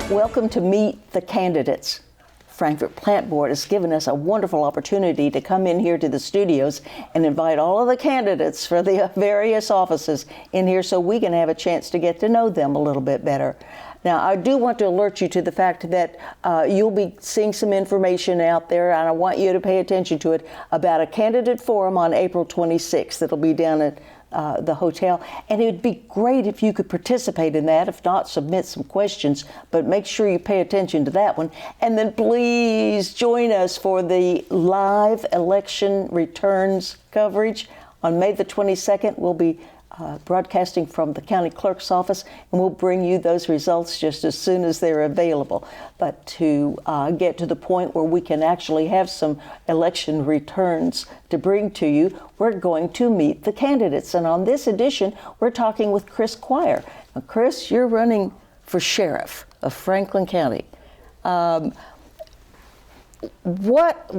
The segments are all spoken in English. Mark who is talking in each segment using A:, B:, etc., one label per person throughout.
A: Welcome to Meet the Candidates. Frankfort Plant Board has given us a wonderful opportunity to come in here to the studios and invite all of the candidates for the various offices in here so we can have a chance to get to know them a little bit better. Now, I do want to alert you to the fact that you'll be seeing some information out there, and I want you to pay attention to it, about a candidate forum on April 26th. It'll be down at the hotel, and it would be great if you could participate in that. If not, submit some questions, but make sure you pay attention to that one. And then please join us for the live election returns coverage on May the 22nd. We'll be broadcasting from the county clerk's office, and we'll bring you those results just as soon as they're available. But to get to the point where we can actually have some election returns to bring to you, we're going to meet the candidates. And on this edition, we're talking with Chris Quire. Now, Chris, you're running for sheriff of Franklin County. What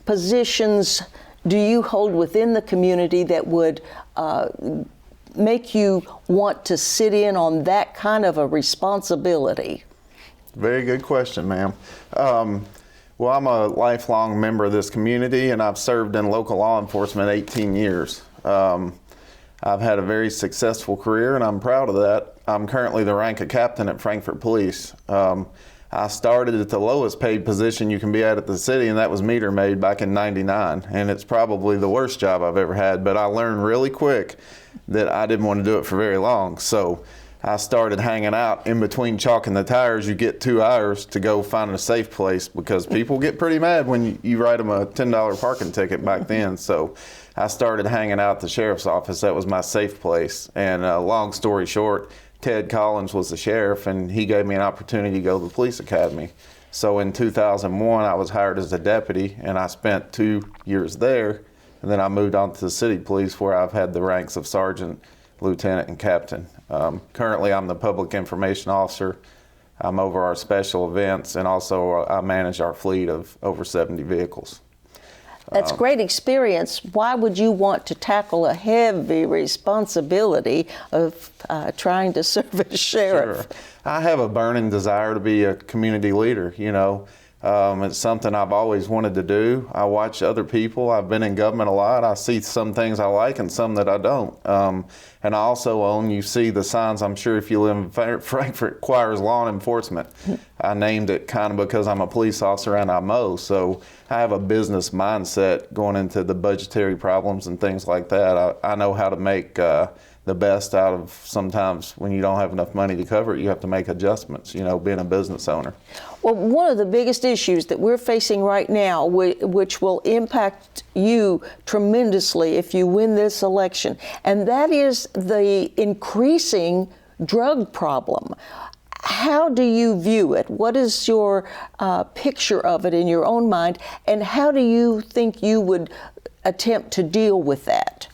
A: positions do you hold within the community that would make you want to sit in on that kind of a responsibility?
B: Very good question, ma'am. Well, I'm a lifelong member of this community, and I've served in local law enforcement 18 years. I've had a very successful career, and I'm proud of that. I'm currently the rank of captain at Frankfort Police. I started at the lowest paid position you can be at the city, and that was meter maid back in '99. And it's probably the worst job I've ever had, but I learned really quick that I didn't want to do it for very long. So I started hanging out in between chalking the tires. You get 2 hours to go find a safe place because people get pretty mad when you write them a $10 parking ticket back then. So I started hanging out at the sheriff's office. That was my safe place. And long story short, Ted Collins was the sheriff, and he gave me an opportunity to go to the police academy. So in 2001, I was hired as a deputy, and I spent 2 years there. And then I moved on to the city police, where I've had the ranks of sergeant, lieutenant, and captain. Currently, I'm the public information officer. I'm over our special events, and also I manage our fleet of over 70 vehicles.
A: That's great experience. Why would you want to tackle a heavy responsibility of trying to serve as sheriff?
B: Sure. I have a burning desire to be a community leader, you know. It's something I've always wanted to do. I watch other people. I've been in government a lot. I see some things I like and some that I don't. And I also you see the signs, I'm sure if you live in Frankfort, Quire's Law Enforcement. I named it kind of because I'm a police officer and I mow. So I have a business mindset going into the budgetary problems and things like that. I know how to make the best out of sometimes when you don't have enough money to cover it, you have to make adjustments, you know, being a business owner.
A: Well, one of the biggest issues that we're facing right now, which will impact you tremendously if you win this election, and that is the increasing drug problem. How do you view it? What is your picture of it in your own mind, and how do you think you would attempt to deal with that?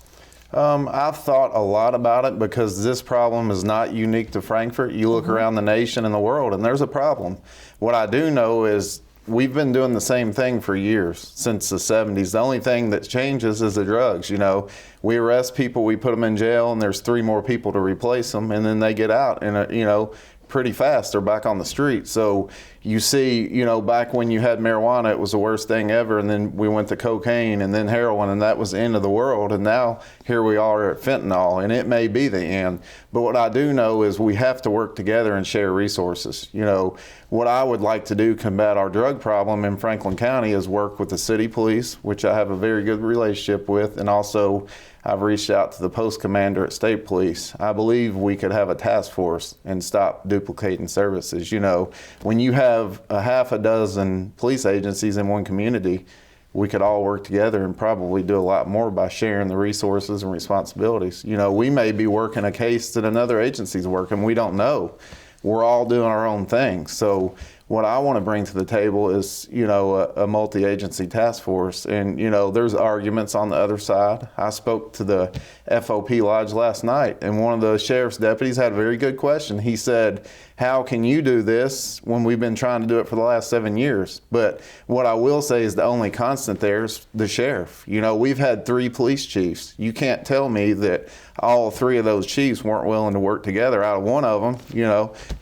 B: I've thought a lot about it because this problem is not unique to Frankfort. You look around the nation and the world, and there's a problem. What I do know is we've been doing the same thing for years, since the 70s. The only thing that changes is the drugs. You know, we arrest people, we put them in jail, and there's 3 more people to replace them, and then they get out, and you know, pretty fast they're back on the street. So you see, you know, back when you had marijuana, it was the worst thing ever, and then we went to cocaine and then heroin, and that was the end of the world. And now here we are at fentanyl, and it may be the end. But what I do know is we have to work together and share resources. You know, what I would like to do to combat our drug problem in Franklin County is work with the city police, which I have a very good relationship with, and also I've reached out to the post commander at state police. I believe we could have a task force and stop duplicating services. You know, when you have a half a dozen police agencies in one community, we could all work together and probably do a lot more by sharing the resources and responsibilities. You know, we may be working a case that another agency's working. We don't know. We're all doing our own thing. So what I want to bring to the table is, a multi-agency task force. And, there's arguments on the other side. I spoke to the FOP Lodge last night, and one of the sheriff's deputies had a very good question. He said, how can you do this when we've been trying to do it for the last 7 years? But what I will say is the only constant there is the sheriff. We've had 3 police chiefs. You can't tell me that all 3 of those chiefs weren't willing to work together. Out of one of them,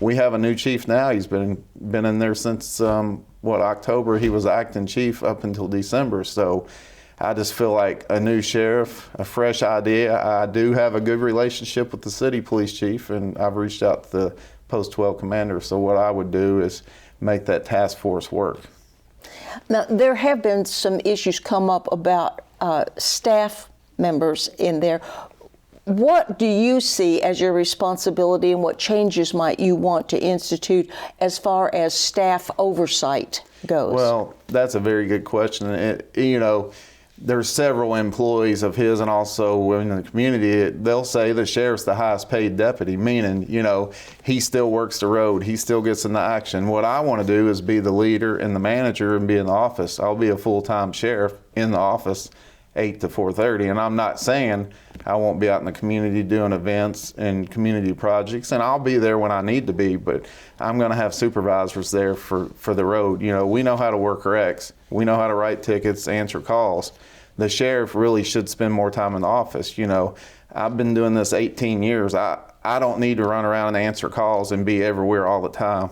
B: we have a new chief now. He's been in there since, October. He was acting chief up until December. So I just feel like a new sheriff, a fresh idea. I do have a good relationship with the city police chief, and I've reached out to the Post 12 commander. So what I would do is make that task force work.
A: Now, there have been some issues come up about staff members in there. What do you see as your responsibility, and what changes might you want to institute as far as staff oversight goes?
B: Well, that's a very good question. There's several employees of his, and also in the community, they'll say the sheriff's the highest paid deputy, meaning, he still works the road, he still gets in the action. What I want to do is be the leader and the manager and be in the office. I'll be a full-time sheriff in the office, 8 to 4:30, and I'm not saying I won't be out in the community doing events and community projects, and I'll be there when I need to be, but I'm going to have supervisors there for the road. We know how to work recs. We know how to write tickets, answer calls. The sheriff really should spend more time in the office. I've been doing this 18 years. I don't need to run around and answer calls and be everywhere all the time.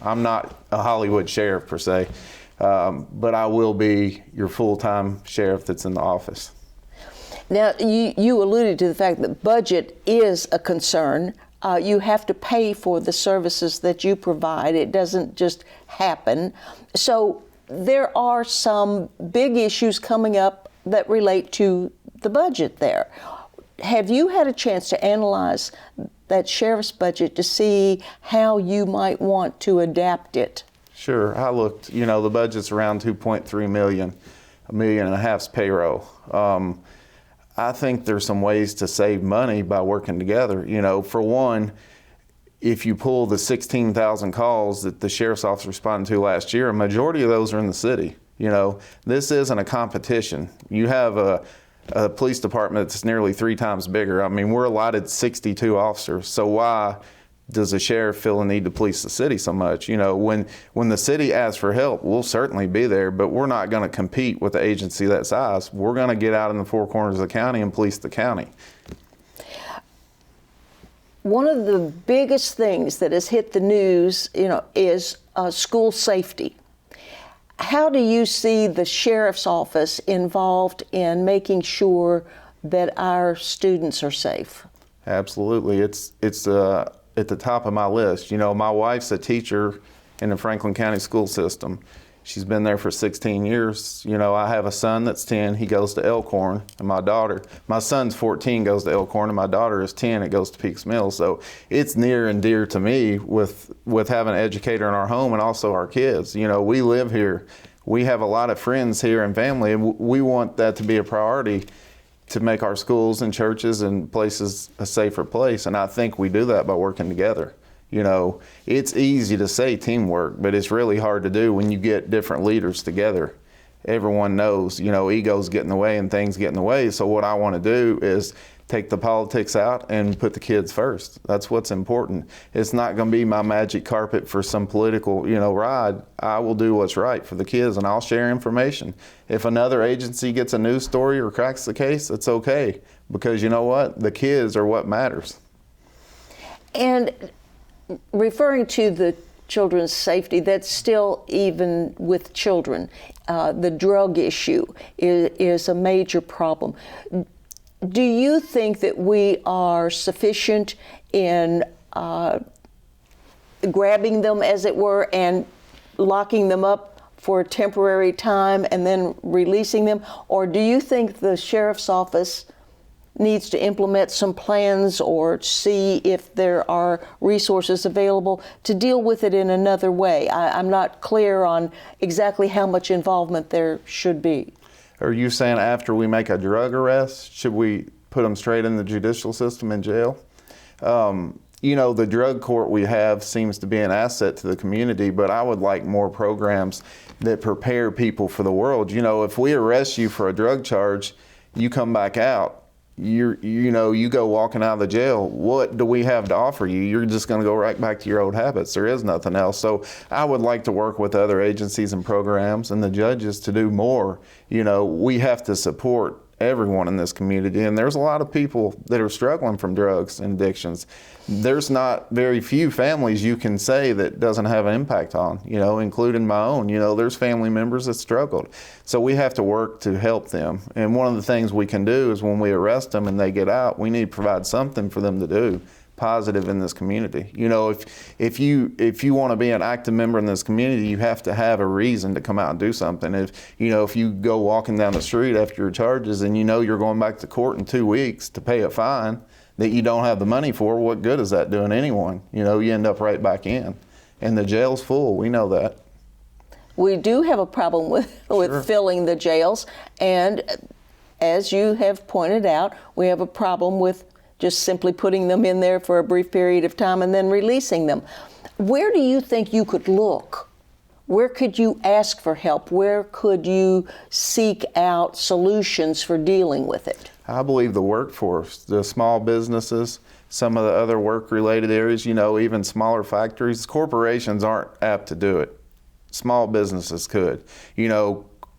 B: I'm not a Hollywood sheriff per se. But I will be your full-time sheriff that's in the office.
A: Now, you alluded to the fact that budget is a concern. You have to pay for the services that you provide. It doesn't just happen. So there are some big issues coming up that relate to the budget there. Have you had a chance to analyze that sheriff's budget to see how you might want to adapt it?
B: Sure. I looked, the budget's around 2.3 million, $1.5 million's payroll. I think there's some ways to save money by working together. For one, if you pull the 16,000 calls that the sheriff's office responded to last year, a majority of those are in the city. This isn't a competition. You have a police department that's nearly 3 times bigger. I mean, we're allotted 62 officers. So why does the sheriff feel the need to police the city so much? When the city asks for help, we'll certainly be there, but we're not going to compete with the agency that size. We're going to get out in the 4 corners of the county and police the county.
A: One of the biggest things that has hit the news, is school safety. How do you see the sheriff's office involved in making sure that our students are safe? Absolutely.
B: It's at the top of my list. My wife's a teacher in the Franklin County school system. She's been there for 16 years. I have a son that's 10, he goes to Elkhorn, and my son's 14, goes to Elkhorn, and my daughter is 10, it goes to Peaks Mills. So it's near and dear to me with having an educator in our home and also our kids. We live here. We have a lot of friends here and family, and we want that to be a priority to make our schools and churches and places a safer place. And I think we do that by working together. It's easy to say teamwork, but it's really hard to do when you get different leaders together. Everyone knows, egos get in the way and things get in the way. So what I want to do is take the politics out and put the kids first. That's what's important. It's not going to be my magic carpet for some political, ride. I will do what's right for the kids, and I'll share information. If another agency gets a news story or cracks the case, it's okay, because you know what? The kids are what matters.
A: And referring to the children's safety, that's still, even with children, the drug issue is a major problem. Do you think that we are sufficient in grabbing them, as it were, and locking them up for a temporary time and then releasing them? Or do you think the sheriff's office needs to implement some plans or see if there are resources available to deal with it in another way? I'm not clear on exactly how much involvement there should be.
B: Are you saying after we make a drug arrest, should we put them straight in the judicial system in jail? the drug court we have seems to be an asset to the community, but I would like more programs that prepare people for the world. If we arrest you for a drug charge, you come back out, you go walking out of the jail, what do we have to offer you? You're just going to go right back to your old habits. There is nothing else. So I would like to work with other agencies and programs and the judges to do more. We have to support everyone in this community, and there's a lot of people that are struggling from drugs and addictions. There's not very few families you can say that doesn't have an impact on, including my own. There's family members that struggled. So we have to work to help them. And one of the things we can do is when we arrest them and they get out, we need to provide something for them to do positive in this community. If you want to be an active member in this community, you have to have a reason to come out and do something. If you go walking down the street after your charges and you're going back to court in 2 weeks to pay a fine that you don't have the money for, what good is that doing anyone? You end up right back in. And the jail's full, we know that.
A: We do have a problem with
B: Sure.
A: filling the jails, and as you have pointed out, we have a problem with just simply putting them in there for a brief period of time and then releasing them. Where do you think you could look? Where could you ask for help? Where could you seek out solutions for dealing with it?
B: I believe the workforce, the small businesses, some of the other work-related areas, even smaller factories. Corporations aren't apt to do it. Small businesses could.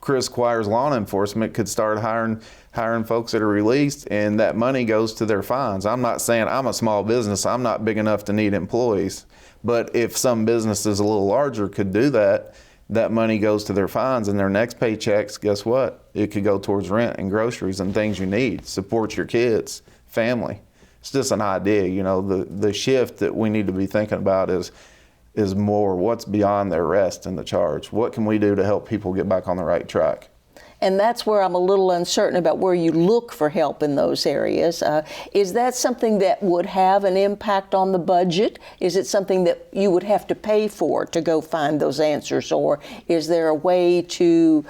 B: Chris Quire's law enforcement could start hiring folks that are released, and that money goes to their fines. I'm not saying I'm a small business. I'm not big enough to need employees. But if some businesses a little larger could do that, that money goes to their fines, and their next paychecks, guess what? It could go towards rent and groceries and things you need, support your kids, family. It's just an idea. The shift that we need to be thinking about is more what's beyond the arrest and the charge. What can we do to help people get back on the right track?
A: And that's where I'm a little uncertain about where you look for help in those areas. Is that something that would have an impact on the budget? Is it something that you would have to pay for to go find those answers? Or is there a way to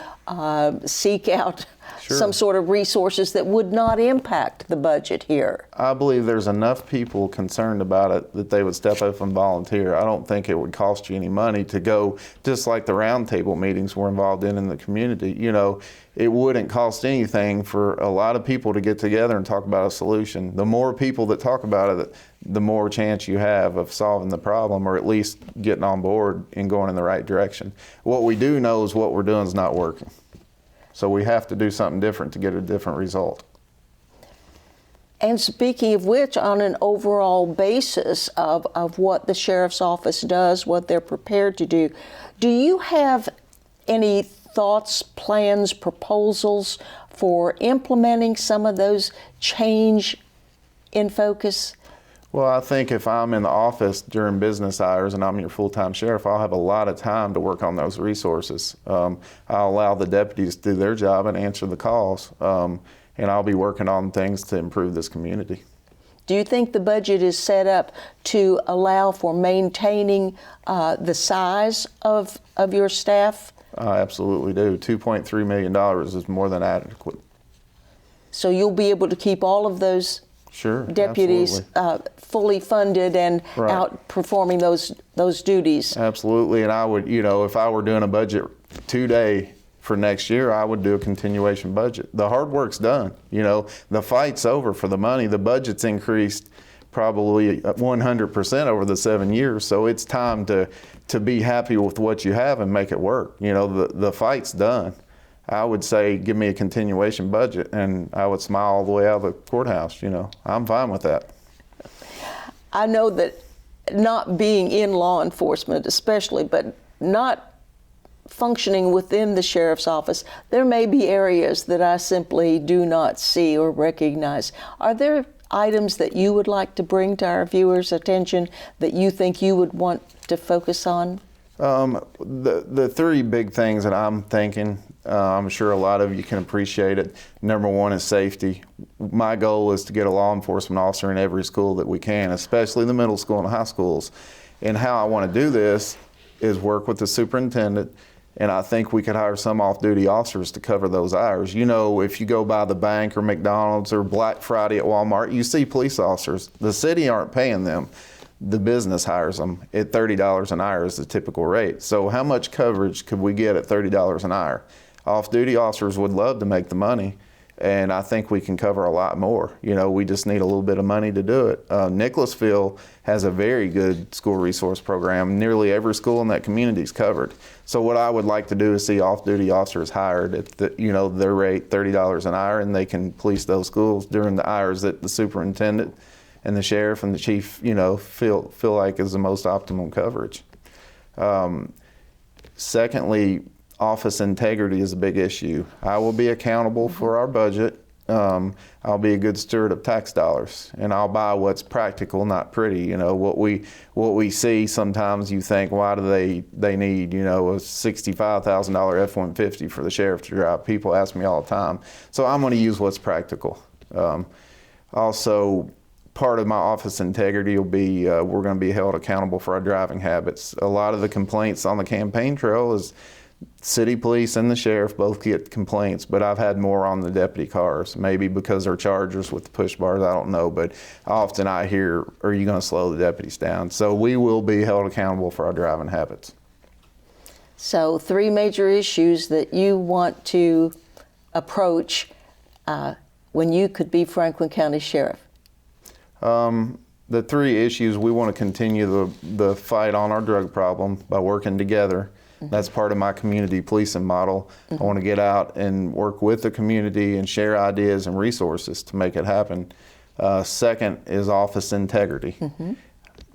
A: seek out
B: Sure.
A: some sort of resources that would not impact the budget here?
B: I believe there's enough people concerned about it that they would step up and volunteer. I don't think it would cost you any money to go, just like the roundtable meetings we're involved in the community. It wouldn't cost anything for a lot of people to get together and talk about a solution. The more people that talk about it, the more chance you have of solving the problem, or at least getting on board and going in the right direction. What we do know is what we're doing is not working. So we have to do something different to get a different result.
A: And speaking of which, on an overall basis of what the sheriff's office does, what they're prepared to do you have any thoughts, plans, proposals for implementing some of those change in focus?
B: Well, I think if I'm in the office during business hours and I'm your full-time sheriff, I'll have a lot of time to work on those resources. I'll allow the deputies to do their job and answer the calls, and I'll be working on things to improve this community.
A: Do you think the budget is set up to allow for maintaining the size of your staff?
B: I absolutely do. $2.3 million is more than adequate.
A: So you'll be able to keep all of those
B: Sure,
A: deputies fully funded and
B: Right.
A: outperforming those duties.
B: Absolutely, and I would, if I were doing a budget today for next year, I would do a continuation budget. The hard work's done. The fight's over for the money. The budget's increased probably 100% over the 7 years, so it's time to be happy with what you have and make it work. The fight's done. I would say, give me a continuation budget, and I would smile all the way out of the courthouse. I'm fine with that.
A: I know that not being in law enforcement especially, but not functioning within the sheriff's office, there may be areas that I simply do not see or recognize. Are there items that you would like to bring to our viewers' attention that you think you would want to focus on?
B: The three big things that I'm thinking, I'm sure a lot of you can appreciate it. Number one is safety. My goal is to get a law enforcement officer in every school that we can, especially the middle school and high schools. And how I want to do this is work with the superintendent, and I think we could hire some off-duty officers to cover those hours. If you go by the bank or McDonald's or Black Friday at Walmart, you see police officers. The city aren't paying them. the business hires them at $30 an hour is the typical rate. So how much coverage could we get at $30 an hour? Off-duty officers would love to make the money, and I think we can cover a lot more. You know, we just need a little bit of money to do it. Nicholasville has a very good school resource program. Nearly every school in that community is covered. So what I would like to do is see off-duty officers hired at the, you know, their rate, $30 an hour, and they can police those schools during the hours that the superintendent and the sheriff and the chief, you know, feel like is the most optimum coverage. Secondly, office integrity is a big issue. I will be accountable for our budget. I'll be a good steward of tax dollars, and I'll buy what's practical, not pretty. You know, what we see sometimes, you think, why do they need, you know, a $65,000 F-150 for the sheriff to drive? People ask me all the time. So I'm going to use what's practical. Also, part of my office integrity will be we're going to be held accountable for our driving habits. A lot of the complaints on the campaign trail is city police and the sheriff both get complaints, but I've had more on the deputy cars, maybe because they're Chargers with the push bars, I don't know, but often I hear, are you going to slow the deputies down? So we will be held accountable for our driving habits.
A: So 3 major issues that you want to approach when you could be Franklin County Sheriff.
B: The 3 issues, we want to continue the fight on our drug problem by working together. That's part of my community policing model. I want to get out and work with the community and share ideas and resources to make it happen. Second is office integrity.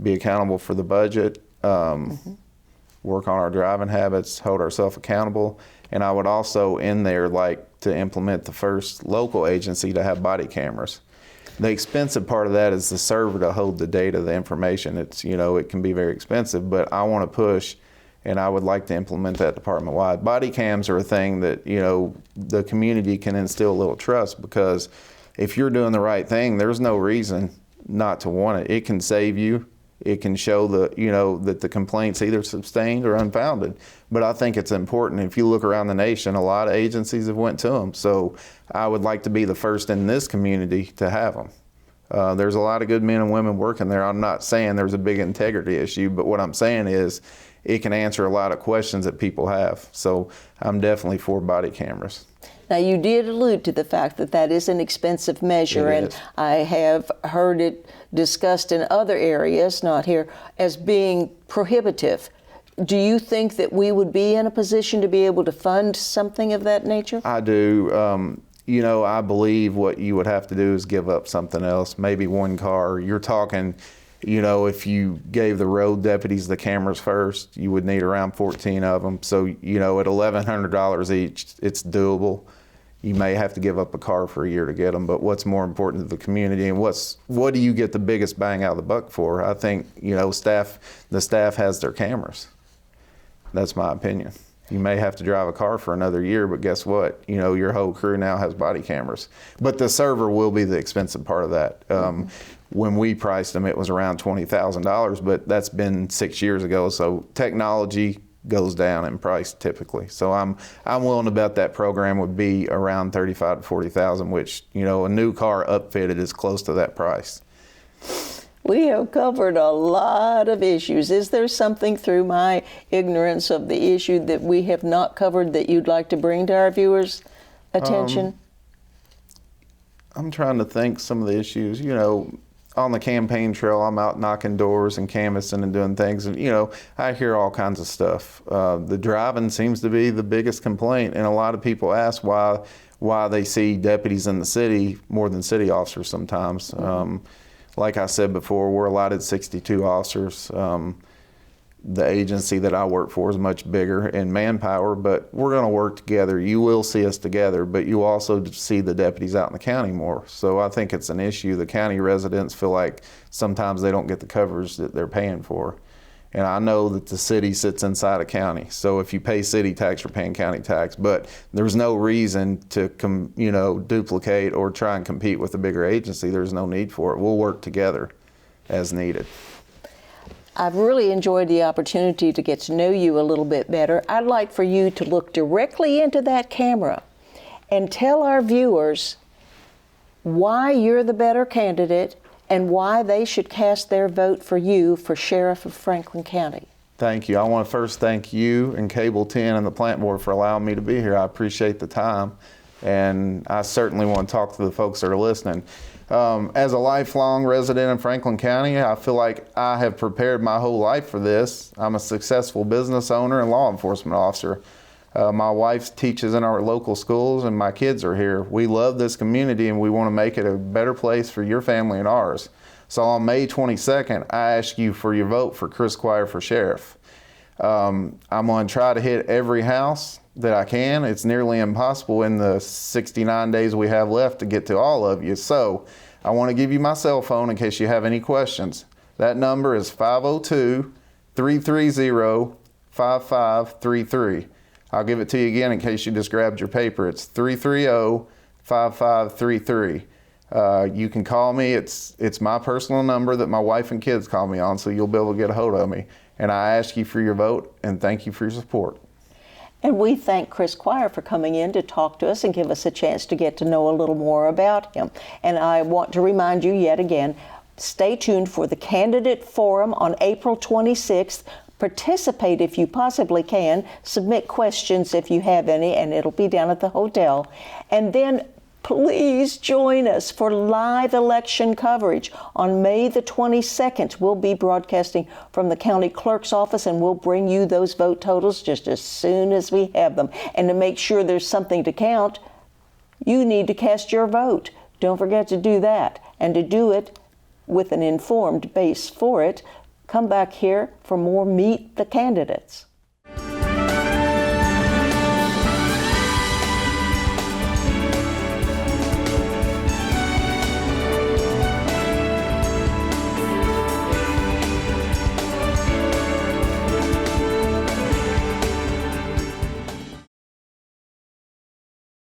B: Be accountable for the budget, work on our driving habits, hold ourselves accountable. And I would also in there like to implement the first local agency to have body cameras. The expensive part of that is the server to hold the data, the information. It's, you know, it can be very expensive, but I want to push, and I would like to implement that department-wide. Body cams are a thing that, you know, the community can instill a little trust, because if you're doing the right thing, there's no reason not to want it. It can save you. It can show you know, that the complaint's either sustained or unfounded. But I think it's important. If you look around the nation, a lot of agencies have went to them. So I would like to be the first in this community to have them. There's a lot of good men and women working there. I'm not saying there's a big integrity issue, but what I'm saying is it can answer a lot of questions that people have. So I'm definitely for body cameras.
A: Now, you did allude to the fact that that is an expensive measure, and I have heard it discussed in other areas, not here, as being prohibitive. Do you think that we would be in a position to be able to fund something of that nature?
B: I do. You know, I believe what you would have to do is give up something else, maybe one car. You're talking, you know, if you gave the road deputies the cameras first, you would need around 14 of them. So, you know, at $1,100 each, it's doable. You may have to give up a car for a year to get them, but what's more important to the community, and what do you get the biggest bang out of the buck for? I think, you know, the staff has their cameras. That's my opinion. You may have to drive a car for another year, but guess what? You know, your whole crew now has body cameras. But the server will be the expensive part of that. When we priced them, it was around $20,000, but that's been 6 years ago. So technology goes down in price typically. So I'm willing to bet that program would be around $35,000 to $40,000, which, you know, a new car upfitted is close to that price.
A: We have covered a lot of issues. Is there something through my ignorance of the issue that we have not covered that you'd like to bring to our viewers' attention?
B: I'm trying to think some of the issues. You know, on the campaign trail, I'm out knocking doors and canvassing and doing things. And, you know, I hear all kinds of stuff. The driving seems to be the biggest complaint. And a lot of people ask why they see deputies in the city more than city officers sometimes. Like I said before, we're allotted 62 officers. The agency that I work for is much bigger in manpower, but we're going to work together. You will see us together, but you also see the deputies out in the county more. So I think it's an issue. The county residents feel like sometimes they don't get the coverage that they're paying for. And I know that the city sits inside a county. So if you pay city tax, you're paying county tax. But there's no reason to duplicate or try and compete with a bigger agency. There's no need for it. We'll work together as needed.
A: I've really enjoyed the opportunity to get to know you a little bit better. I'd like for you to look directly into that camera and tell our viewers why you're the better candidate and why they should cast their vote for you for Sheriff of Franklin County.
B: Thank you. I want to first thank you and Cable 10 and the Plant Board for allowing me to be here. I appreciate the time, and I certainly want to talk to the folks that are listening. As a lifelong resident in Franklin County, I feel like I have prepared my whole life for this. I'm a successful business owner and law enforcement officer. My wife teaches in our local schools, and my kids are here. We love this community, and we want to make it a better place for your family and ours. So on May 22nd, I ask you for your vote for Chris Quire for sheriff. I'm going to try to hit every house that I can. It's nearly impossible in the 69 days we have left to get to all of you. So I want to give you my cell phone in case you have any questions. That number is 502-330-5533. I'll give it to you again in case you just grabbed your paper. It's 330-5533. You can call me. It's my personal number that my wife and kids call me on, so you'll be able to get a hold of me. And I ask you for your vote, and thank you for your support.
A: And we thank Chris Quire for coming in to talk to us and give us a chance to get to know a little more about him. And I want to remind you yet again, stay tuned for the Candidate Forum on April 26th. Participate if you possibly can. Submit questions if you have any, and it'll be down at the hotel. And then please join us for live election coverage. On May the 22nd, we'll be broadcasting from the county clerk's office, and we'll bring you those vote totals just as soon as we have them. And to make sure there's something to count, you need to cast your vote. Don't forget to do that. And to do it with an informed base for it, come back here for more Meet the Candidates.